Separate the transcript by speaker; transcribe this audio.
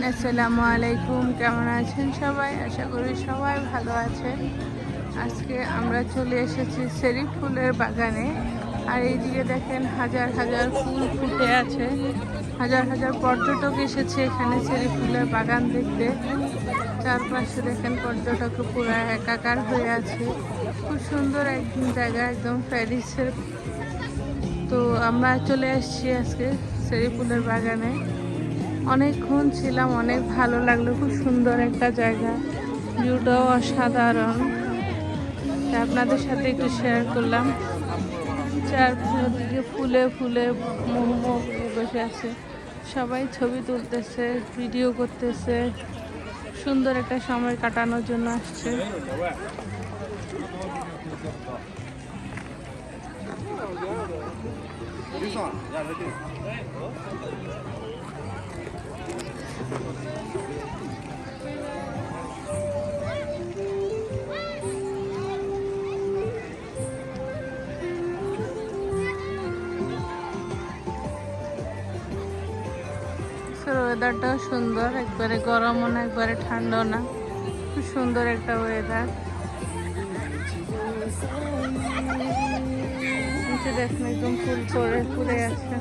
Speaker 1: আসসালামু আলাইকুম, কেমন আছেন সবাই? আশা করি সবাই ভালো আছেন। আজকে আমরা চলে এসেছি চেরি ফুলের বাগানে। আর এইদিকে দেখেন হাজার হাজার ফুল ফুটে আছে। হাজার হাজার পর্যটক এসেছে এখানে চেরি ফুলের বাগান দেখতে। চারপাশে দেখেন পর্যটক পুরো একাকার হয়ে আছে। খুব সুন্দর একদিন জায়গা, একদম প্যারিসের। তো আমরা চলে এসেছি আজকে চেরি ফুলের বাগানে। অনেকক্ষণ ছিলাম, অনেক ভালো লাগলো। খুব সুন্দর একটা জায়গা, ভিউটাও অসাধারণ। তা আপনাদের সাথে একটু শেয়ার করলাম। চারদিকে ফুলে ফুলে মোহমোহ বসে আছে, সবাই ছবি তুলতেছে, ভিডিও করতেছে। সুন্দর একটা সময় কাটানোর জন্য আসছে। ওয়েদারটাও সুন্দর, একবারে গরমও না একবারে ঠান্ডাও না, খুব সুন্দর একটা ওয়েদার। নিচে দেখুন একদম ফুল পরে ফুলে আছে।